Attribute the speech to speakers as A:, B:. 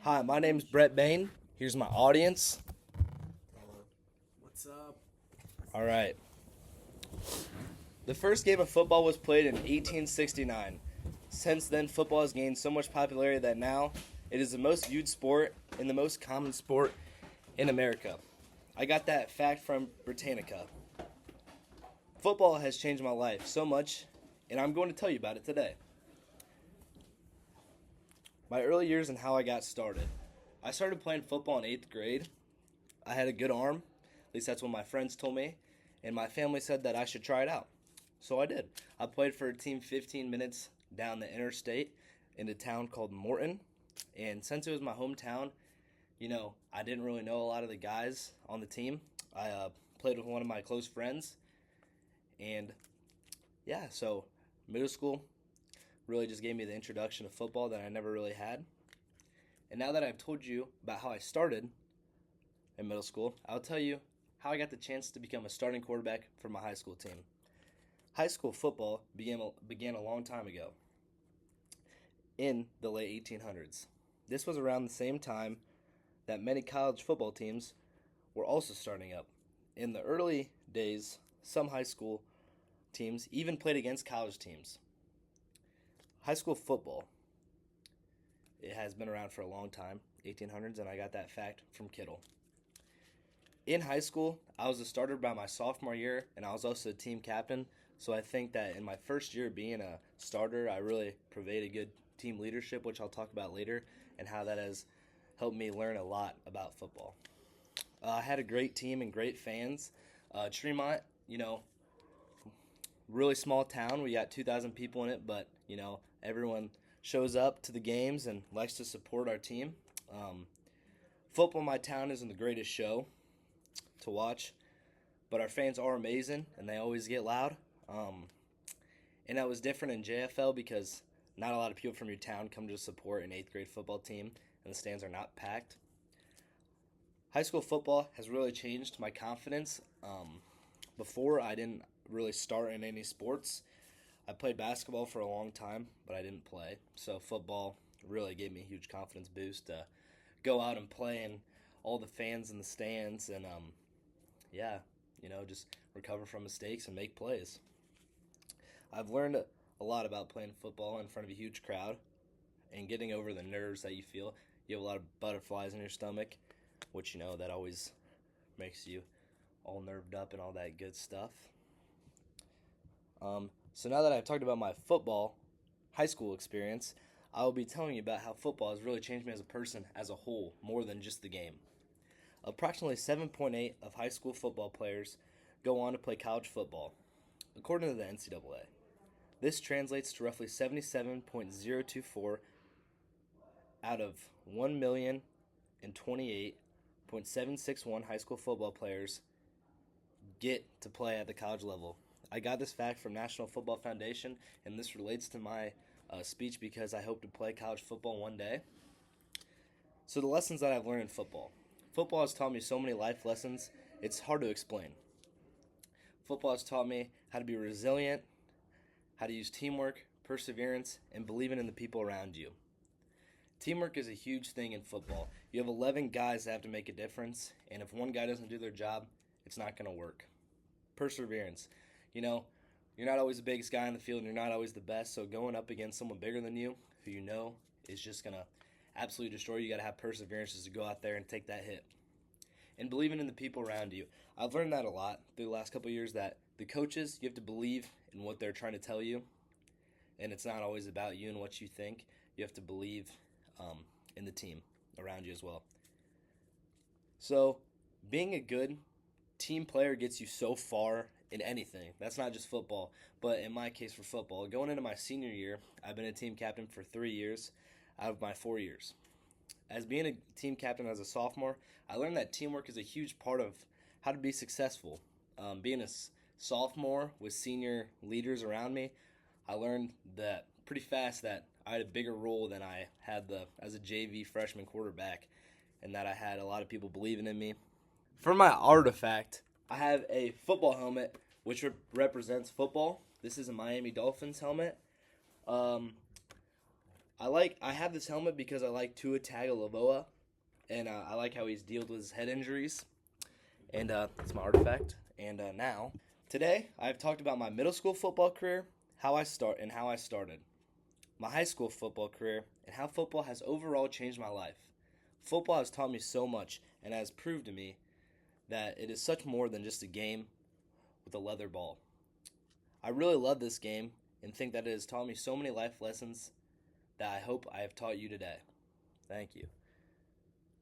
A: Hi, my name's Brett Bain. Here's my audience.
B: What's up?
A: All right. The first game of football was played in 1869. Since then, football has gained so much popularity that now it is the most viewed sport and the most common sport in America. I got that fact from Britannica. Football has changed my life so much, and I'm going to tell you about it today. My early years and how I got started. I started playing football in 8th grade. I had a good arm, at least that's what my friends told me, and my family said that I should try it out. So I did. I played for a team 15 minutes down the interstate in a town called Morton. And since it was my hometown, I didn't really know a lot of the guys on the team. I played with one of my close friends. And yeah, so middle school really just gave me the introduction to football that I never really had. And now that I've told you about how I started in middle school, I'll tell you how I got the chance to become a starting quarterback for my high school team. High school football began a long time ago, in the late 1800s. This was around the same time that many college football teams were also starting up. In the early days, some high school teams even played against college teams. High school football, it has been around for a long time, 1800s, and I got that fact from Kittle. In high school, I was a starter by my sophomore year, and I was also a team captain. So I think that in my first year being a starter, I really provided good team leadership, which I'll talk about later, and how that has helped me learn a lot about football. I had a great team and great fans. Tremont, really small town. We got 2,000 people in it, but everyone shows up to the games and likes to support our team. Football in my town isn't the greatest show to watch, but our fans are amazing and they always get loud. And that was different in JFL because not a lot of people from your town come to support an 8th grade football team, and the stands are not packed. High school football has really changed my confidence. Before, I didn't really start in any sports. I played basketball for a long time, but I didn't play. So football really gave me a huge confidence boost to go out and play and all the fans in the stands and yeah, just recover from mistakes and make plays. I've learned a lot about playing football in front of a huge crowd and getting over the nerves that you feel. You have a lot of butterflies in your stomach, which that always makes you all nerved up and all that good stuff. So now that I've talked about my football high school experience, I will be telling you about how football has really changed me as a person as a whole, more than just the game. Approximately 7.8 of high school football players go on to play college football, according to the NCAA. This translates to roughly 77.024 out of 1,028.761 high school football players get to play at the college level. I got this fact from National Football Foundation, and this relates to my speech because I hope to play college football one day. So the lessons that I've learned in football. Football has taught me so many life lessons, it's hard to explain. Football has taught me how to be resilient, how to use teamwork, perseverance, and believing in the people around you. Teamwork is a huge thing in football. You have 11 guys that have to make a difference, and if one guy doesn't do their job, it's not going to work. Perseverance. You're not always the biggest guy in the field, and you're not always the best, so going up against someone bigger than you, who is just going to absolutely destroy you, got to have perseverance just to go out there and take that hit. And believing in the people around you. I've learned that a lot through the last couple of years, that the coaches, you have to believe in what they're trying to tell you, and it's not always about you and what you think. You have to believe in the team around you as well. So being a good team player gets you so far in anything. That's not just football, but in my case for football, going into my senior year, I've been a team captain for 3 years out of my 4 years. As being a team captain as a sophomore, I learned that teamwork is a huge part of how to be successful. Being a sophomore with senior leaders around me, I learned that pretty fast that I had a bigger role than I had as a JV freshman quarterback, and that I had a lot of people believing in me. For my artifact, I have a football helmet which represents football. This is a Miami Dolphins helmet. I have this helmet because I like Tua Tagovailoa, and I like how he's dealt with his head injuries, and it's my artifact. And now, today, I've talked about my middle school football career, how I started, my high school football career, and how football has overall changed my life. Football has taught me so much and has proved to me that it is such more than just a game with a leather ball. I really love this game and think that it has taught me so many life lessons that I hope I have taught you today. Thank you.